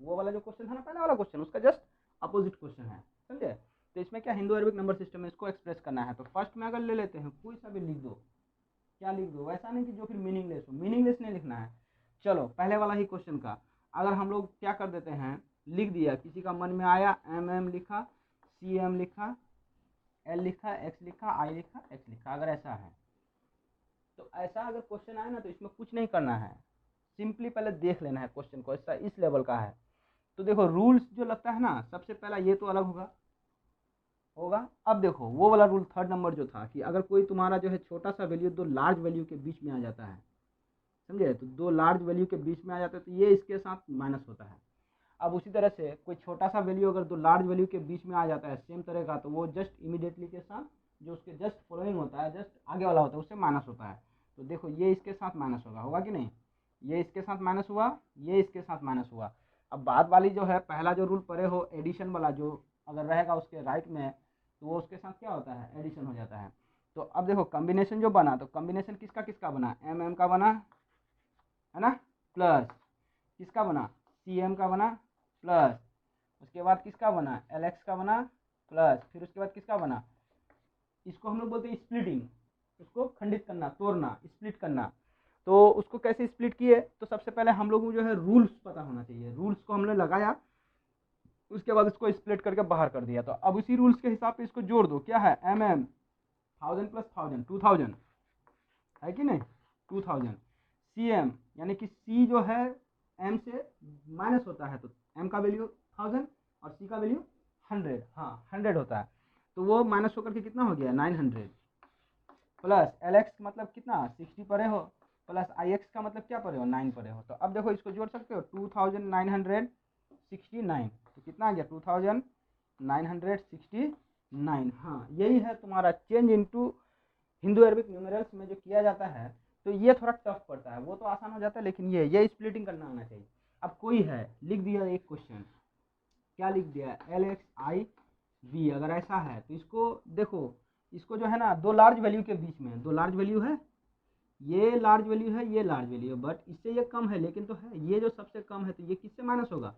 वो वाला जो क्वेश्चन था ना पहला वाला क्वेश्चन, उसका जस्ट अपोजिट क्वेश्चन है, समझे। तो इसमें क्या हिंदू अरबिक नंबर सिस्टम में इसको एक्सप्रेस करना है। तो फर्स्ट में अगर ले लेते हैं कोई सा भी लिख दो, क्या लिख दो, वैसा नहीं कि जो फिर मीनिंगलेस हो, मीनिंगलेस नहीं लिखना है। चलो पहले वाला ही क्वेश्चन का अगर हम लोग क्या कर देते हैं, लिख दिया, किसी का मन में आया एम लिखा, सी एम लिखा, एल लिखा, एक्स लिखा, आई लिखा, एक्स लिखा, अगर ऐसा है तो ऐसा अगर क्वेश्चन आए ना तो इसमें कुछ नहीं करना है, सिंपली पहले देख लेना है क्वेश्चन को, ऐसा इस लेवल का है। तो देखो रूल्स जो लगता है ना, सबसे पहला ये तो अलग होगा। अब देखो वो वाला रूल थर्ड नंबर जो था कि अगर कोई तुम्हारा जो है छोटा सा वैल्यू दो लार्ज वैल्यू के बीच में आ जाता है, समझे, तो दो लार्ज वैल्यू के बीच में आ जाता है तो ये इसके साथ माइनस होता है। अब उसी तरह से कोई छोटा सा वैल्यू अगर दो लार्ज वैल्यू के बीच में आ जाता है सेम तरह का, तो वो जस्ट इमीडिएटली के साथ जो उसके जस्ट फॉलोइंग होता है, जस्ट आगे वाला होता है, उससे माइनस होता है। तो देखो ये इसके साथ माइनस होगा कि नहीं, ये इसके साथ माइनस हुआ, ये इसके साथ माइनस हुआ। अब बाद वाली जो है पहला जो रूल पढ़े हो एडिशन वाला, जो अगर रहेगा उसके राइट में तो वो उसके साथ क्या होता है, एडिशन हो जाता है। तो अब देखो कॉम्बिनेशन जो बना, तो कॉम्बिनेशन किसका किसका बना, एम एम का बना है ना, प्लस किसका बना, सी एम का बना, प्लस उसके बाद किसका बना, एल एक्स का बना, प्लस फिर उसके बाद किसका बना, इसको हम लोग बोलते हैं स्प्लिटिंग, उसको खंडित करना, तोड़ना, स्प्लिट करना। तो उसको कैसे स्प्लिट किए, तो सबसे पहले हम लोगों को जो है रूल्स पता होना चाहिए, रूल्स को हमने लगाया, उसके बाद इसको स्प्लिट करके बाहर कर दिया। तो अब उसी रूल्स के हिसाब से इसको जोड़ दो, क्या है, एम एम 1000 प्लस 1000 2000 है कि नहीं, 2000। सी एम यानी कि सी जो है एम से माइनस होता है, तो एम का वैल्यू 1000 और सी का वैल्यू 100, हाँ 100 होता है, तो वो माइनस होकर के कितना हो गया 900, प्लस एल एक्स मतलब कितना 60 पढ़े हो, प्लस आई एक्स का मतलब क्या पढ़े हो 9 पढ़े हो। तो अब देखो इसको जोड़ सकते हो 2969, तो कितना आ गया 2969, हाँ यही है तुम्हारा change into Hindu Arabic numerals में जो किया जाता है। तो ये थोड़ा टफ पड़ता है, वो तो आसान हो जाता है, लेकिन ये स्प्लिटिंग करना आना चाहिए। अब कोई है लिख दिया एक क्वेश्चन, क्या लिख दिया, एल एक्स आई वी, अगर ऐसा है तो इसको देखो, इसको जो है ना दो लार्ज वैल्यू के बीच में, दो लार्ज वैल्यू है, ये लार्ज वैल्यू है, ये लार्ज वैल्यू है, बट इससे ये कम है, लेकिन तो है ये जो सबसे कम है, तो ये किससे माइनस होगा,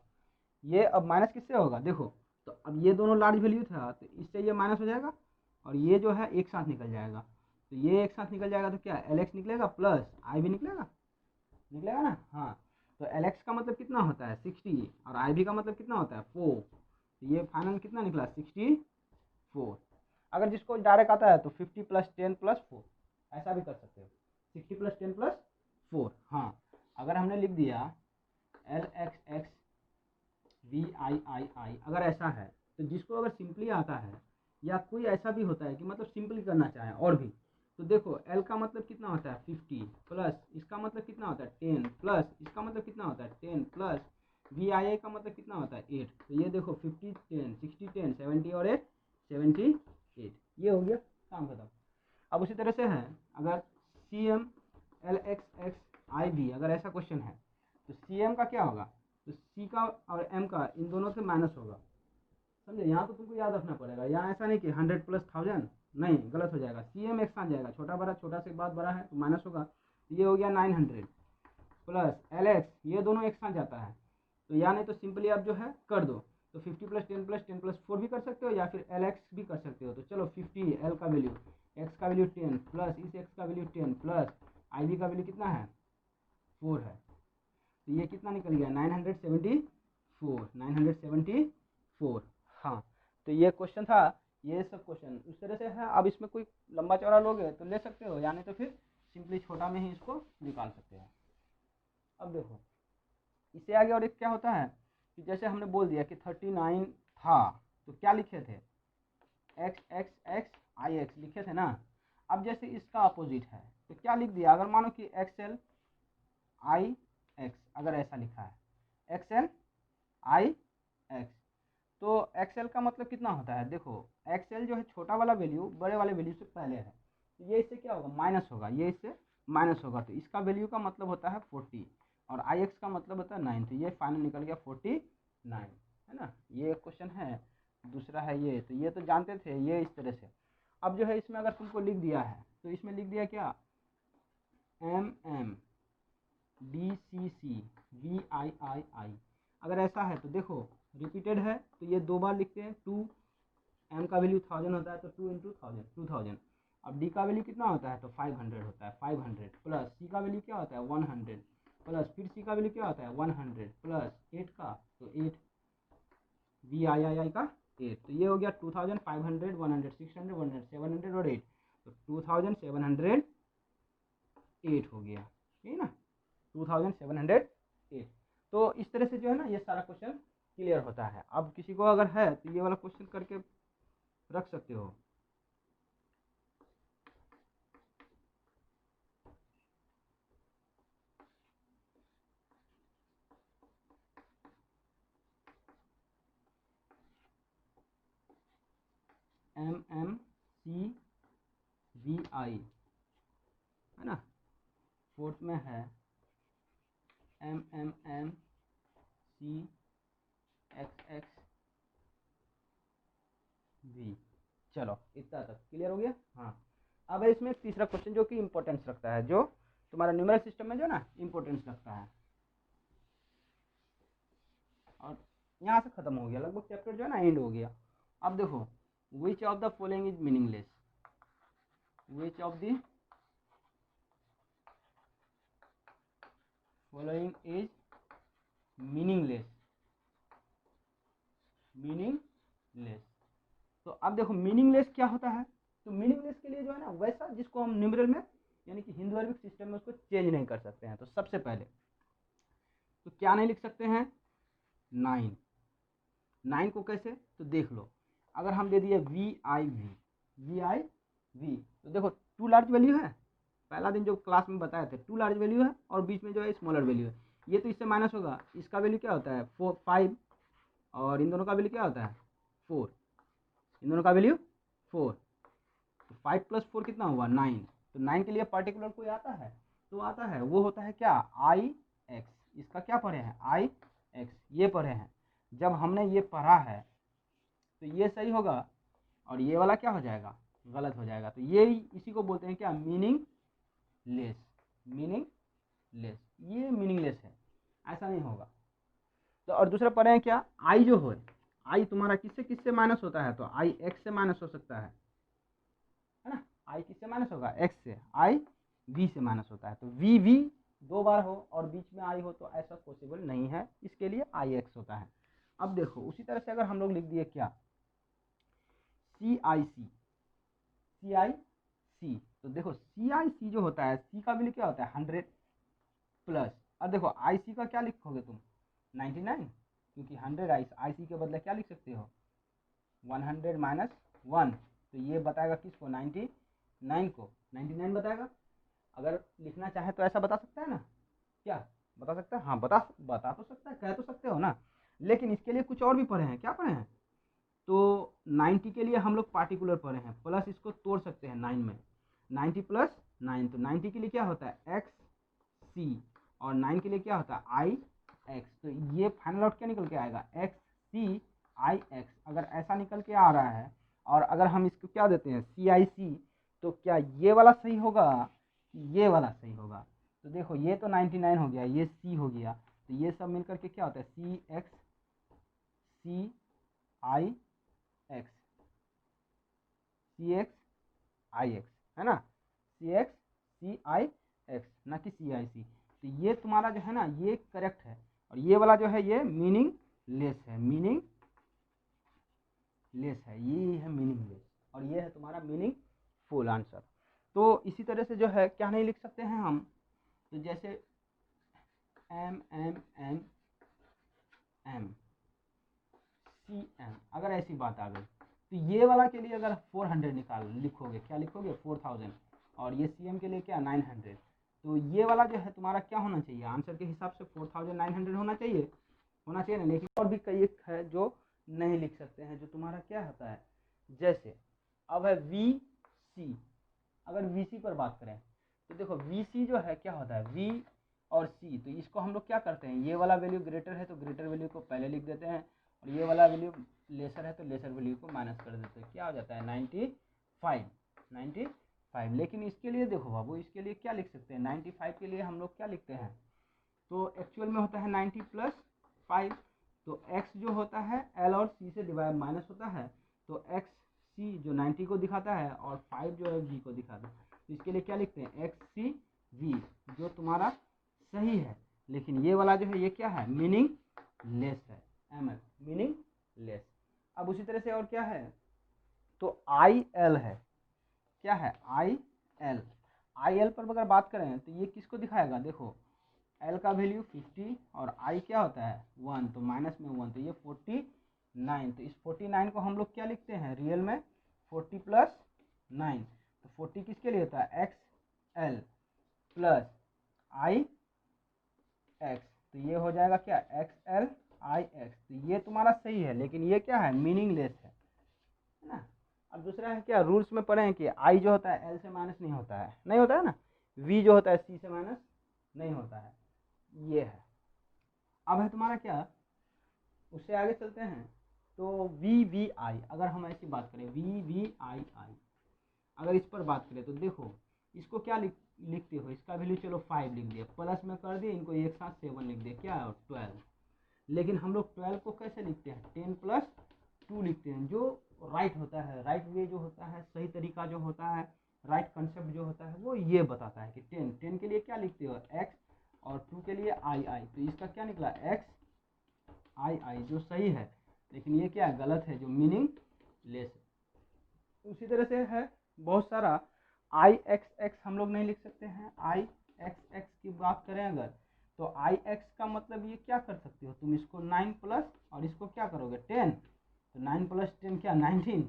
ये अब माइनस किससे होगा देखो। तो अब ये दोनों लार्ज वैल्यू था तो इससे ये माइनस हो जाएगा, और ये जो है एक साथ निकल जाएगा, तो ये एक साथ निकल जाएगा, तो क्या एल एक्स निकलेगा प्लस आई भी निकलेगा, निकलेगा ना, हाँ। तो एल एक्स का मतलब कितना होता है 60, और आई भी का मतलब कितना होता है 4, तो ये फाइनल कितना निकला 64। अगर जिसको डायरेक्ट आता है तो 50 प्लस 10 प्लस 4, ऐसा भी कर सकते हो, 60 प्लस 10 प्लस 4, हाँ। अगर हमने लिख दिया L X x we I I I, अगर ऐसा है तो जिसको अगर सिंपली आता है, या कोई ऐसा भी होता है कि मतलब सिंपली करना चाहे और भी, तो देखो एल का मतलब कितना होता है 50, प्लस इसका मतलब कितना होता है 10, प्लस इसका मतलब कितना होता है 10, प्लस वी आई आई का मतलब कितना होता है 8। तो ये देखो 50 10 60 10 70 और 8 78, ये हो गया काम खत्म। अब उसी तरह से है, अगर C M L X X I B, अगर ऐसा क्वेश्चन है तो सी एम का क्या होगा, तो सी का और एम का इन दोनों से माइनस होगा, समझे। यहाँ तो तुमको याद रखना पड़ेगा, यहाँ ऐसा नहीं कि 100 प्लस 1000, नहीं गलत हो जाएगा, सी एम एक साथ जाएगा, छोटा बड़ा, छोटा से बाद बड़ा है तो माइनस होगा, ये हो गया 900, प्लस एल एक्स, ये दोनों एक साथ जाता है, तो या नहीं तो सिंपली आप जो है कर दो, तो 50 प्लस 10 प्लस 10 प्लस 4 भी कर सकते हो, या फिर एल एक्स भी कर सकते हो। तो चलो 50 एल का वैल्यू, एक्स का वैल्यू 10, प्लस इस एक्स का वैल्यू 10, प्लस आई बी का वैल्यू कितना है 4 है, तो ये कितना निकल गया 974, हाँ। तो ये क्वेश्चन था, ये सब क्वेश्चन उस तरह से है। अब इसमें कोई लंबा चौड़ा लोगे तो ले सकते हो, या नहीं तो फिर सिंपली छोटा में ही इसको निकाल सकते हो। अब देखो इससे आगे और एक क्या होता है कि जैसे हमने बोल दिया कि 39 था, तो क्या लिखे थे एक्स एक्स एक्स आई एक्स लिखे थे ना। अब जैसे इसका अपोजिट है तो क्या लिख दिया, अगर मानो कि एक्सएल आई एक्स, अगर ऐसा लिखा है एक्सएल आई एक्स, तो एक्सएल का मतलब कितना होता है, देखो एक्सएल जो है छोटा वाला वैल्यू बड़े वाले वैल्यू से पहले है, तो ये इससे क्या होगा माइनस होगा, ये इससे माइनस होगा, तो इसका वैल्यू का मतलब होता है 40, और आई एक्स का मतलब होता है 9, तो ये फाइनल निकल गया 49, है ना। ये एक क्वेश्चन है। दूसरा है ये, तो ये तो जानते थे, ये इस तरह से। अब जो है इसमें अगर तुमको लिख दिया है तो इसमें लिख दिया क्या, M M D C C V I I I, अगर ऐसा है तो देखो रिपीटेड है तो ये 2 बार लिखते हैं, 2 m का वैल्यू 1000 होता है तो 2 इंटू 2000। अब d का वैल्यू कितना होता है तो 500 होता है, 500 प्लस c का वैल्यू क्या होता है 100 प्लस फिर c का वैल्यू क्या होता है 100 प्लस 8 का तो 8 v i i i का 8, तो ये हो गया 2500 100 600 100 700 और 8, तो 2708 हो गया, ठीक है ना, 2708। तो इस तरह से जो है ना ये सारा क्वेश्चन क्लियर होता है। अब किसी को अगर है तो ये वाला क्वेश्चन करके रख सकते हो। MMCVI है ना, फोर्थ में है MMMCXXV। चलो इतना तक क्लियर हो गया। हाँ, अब है इसमें तीसरा क्वेश्चन जो कि इम्पोर्टेंस रखता है, जो तुम्हारा न्यूमेरल सिस्टम में जो ना इम्पोर्टेंस रखता है। और यहाँ से खत्म हो गया, लगभग चैप्टर जो है ना एंड हो गया। अब देखो which of the following is meaningless, which of the following is meaningless, meaningless. तो अब देखो मीनिंगलेस क्या होता है, तो मीनिंगलेस के लिए जो है ना वैसा जिसको हम न्यूमेरल में यानी कि हिंदू अरबिक सिस्टम में उसको चेंज नहीं कर सकते हैं। तो सबसे पहले तो क्या नहीं लिख सकते हैं 9, 9 को कैसे तो देख लो, अगर हम दे दिए VIV तो देखो 2 लार्ज वैल्यू है, पहला दिन जो क्लास में बताए थे 2 लार्ज वैल्यू है और बीच में जो है स्मॉलर वैल्यू है, ये तो इससे माइनस होगा, इसका वैल्यू क्या होता है 5 और इन दोनों का वैल्यू क्या होता है 4, इन दोनों का वैल्यू 4, तो 5 + 4 कितना हुआ 9। तो 9 के लिए पर्टिकुलर कोई आता है तो आता है, वो होता है क्या IX, इसका क्या पढ़े हैं IX, ये पढ़े हैं। जब हमने ये पढ़ा है तो ये सही होगा और ये वाला क्या हो जाएगा गलत हो जाएगा, तो ये इसी को बोलते हैं क्या मीनिंगलेस, मीनिंगलेस, ये मीनिंगलेस है, ऐसा नहीं होगा। तो और दूसरा पढ़े हैं क्या आई जो हो, आई तुम्हारा किससे किससे माइनस होता है तो IX से माइनस हो सकता है ना, आई किससे माइनस होगा x से, आई v से माइनस होता है, तो v 2 बार हो और बीच में आई हो तो ऐसा पॉसिबल नहीं है, इसके लिए IX होता है। अब देखो उसी तरह से अगर हम लोग लिख दिए क्या CIC, तो देखो CIC जो होता है C का वैल्यू क्या होता है 100 प्लस, अब देखो IC का क्या लिखोगे तुम 99, क्योंकि 100 IC के बदले क्या लिख सकते हो 100 माइनस 1, तो ये बताएगा किसको 99 को 99 बताएगा। अगर लिखना चाहे तो ऐसा बता सकता है ना, क्या बता सकता है, हाँ बता तो सकता है, कह तो सकते हो ना, लेकिन इसके लिए कुछ और भी पढ़े हैं, क्या पढ़े हैं तो 90 के लिए हम लोग पार्टिकुलर पढ़े हैं, प्लस इसको तोड़ सकते हैं 9 में, 90 + 9, तो 90 के लिए क्या होता है XC और 9 के लिए क्या होता है IX, तो ये फाइनल आउट क्या निकल के आएगा XCIX। अगर ऐसा निकल के आ रहा है और अगर हम इसको क्या देते हैं CIC, तो क्या ये वाला सही होगा ये वाला सही होगा, तो देखो ये तो 99 हो गया, ये C हो गया, तो ये सब मिलकर के क्या होता है CXCIX है ना, CXCIX ना कि CIC, तो ये तुम्हारा जो है ना ये करेक्ट है, और ये वाला जो है ये मीनिंगलेस है, मीनिंगलेस है, ये है मीनिंगलेस और ये है तुम्हारा मीनिंग फुल आंसर। तो इसी तरह से जो है क्या नहीं लिख सकते हैं हम, तो जैसे MMMCM, अगर ऐसी बात आ गई तो ये वाला के लिए अगर 400 निकाल लिखोगे, क्या लिखोगे 4000, और ये CM के लिए क्या 900, तो ये वाला जो है तुम्हारा क्या होना चाहिए आंसर के हिसाब से 4900 होना चाहिए ना, लेकिन और भी कई एक है जो नहीं लिख सकते हैं, जो तुम्हारा क्या होता है, जैसे अब है VC, अगर VC पर बात करें तो देखो VC जो है क्या होता है V और C, तो इसको हम लोग क्या करते हैं, ये वाला वैल्यू ग्रेटर है तो ग्रेटर वैल्यू को पहले लिख देते हैं, और ये वाला वैल्यू लेसर है तो लेसर वैल्यू को माइनस कर देते हैं, क्या हो जाता है 95। लेकिन इसके लिए देखो बाबू, इसके लिए क्या लिख सकते हैं 95 के लिए हम लोग क्या लिखते हैं, तो एक्चुअल में होता है 90 + 5, तो x जो होता है l और c से डिवाइड माइनस होता है, तो x c जो 90 को दिखाता है और 5 जो है v को दिखाता है। तो इसके लिए क्या लिखते हैं, x c v, जो तुम्हारा सही है। लेकिन ये वाला जो है ये क्या है, मीनिंग लेस है, ml मीनिंग लेस। अब उसी तरह से और क्या है, तो आई एल है, क्या है आई एल। आई एल पर अगर बात करें तो ये किसको दिखाएगा, देखो एल का वैल्यू 50 और आई क्या होता है 1, तो माइनस में 1, तो ये 49। तो इस 49 को हम लोग क्या लिखते हैं रियल में 40 प्लस 9, तो 40 किसके लिए होता है एक्स एल प्लस आई एक्स, तो ये हो जाएगा क्या एक्स एल आई एक्स। तो ये तुम्हारा सही है, लेकिन ये क्या है मीनिंगलेस है ना। अब दूसरा है क्या, रूल्स में पढ़े हैं कि आई जो होता है एल से माइनस नहीं होता है, नहीं होता है ना, वी जो होता है सी से माइनस नहीं होता है, ये है। अब है तुम्हारा क्या, उससे आगे चलते हैं, तो वी वी आई, अगर हम ऐसी बात करें वी वी आई आई, अगर इस पर बात करें तो देखो इसको क्या लिखते हो, इसका वैल्यू चलो 5 लिख दिया, प्लस में कर दिए, इनको एक साथ 7 लिख दिया, क्या है 12। लेकिन हम लोग 12 को कैसे लिखते हैं 10 प्लस 2 लिखते हैं, जो राइट होता है, राइट वे जो होता है, सही तरीका जो होता है, राइट कंसेप्ट जो होता है वो ये बताता है कि 10 के लिए क्या लिखते हो एक्स और 2 के लिए आई आई, तो इसका क्या निकला एक्स आई आई जो सही है, लेकिन ये क्या है गलत है, जो मीनिंग लेस है। उसी तरह से है बहुत सारा, आई एक्स एक्स हम लोग नहीं लिख सकते हैं, आई एक्स एक्स की बात करें अगर, तो आई एक्स का मतलब ये क्या कर सकते हो तुम, इसको 9 प्लस और इसको क्या करोगे 10, तो 9 प्लस 10 क्या 19,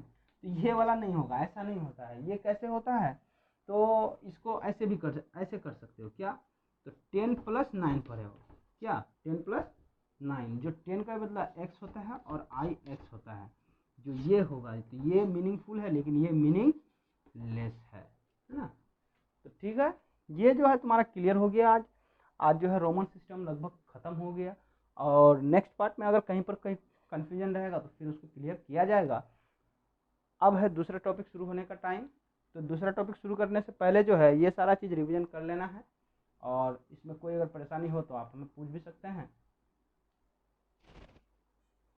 तो ये वाला नहीं होगा, ऐसा नहीं होता है। ये कैसे होता है, तो इसको ऐसे भी ऐसे कर सकते हो क्या, तो 10 प्लस 9 पढ़े हो क्या 10 प्लस 9, जो 10 का बदला एक्स होता है और आई एक्स होता है, जो ये होगा, तो ये मीनिंगफुल है लेकिन ये मीनिंग लेस है ना। तो ठीक है, ये जो है तुम्हारा क्लियर हो गया। आज जो है रोमन सिस्टम लगभग ख़त्म हो गया, और नेक्स्ट पार्ट में अगर कहीं पर कहीं कन्फ्यूजन रहेगा तो फिर उसको क्लियर किया जाएगा। अब है दूसरा टॉपिक शुरू होने का टाइम, तो दूसरा टॉपिक शुरू करने से पहले जो है ये सारा चीज़ रिवीजन कर लेना है, और इसमें कोई अगर परेशानी हो तो आप हमें पूछ भी सकते हैं।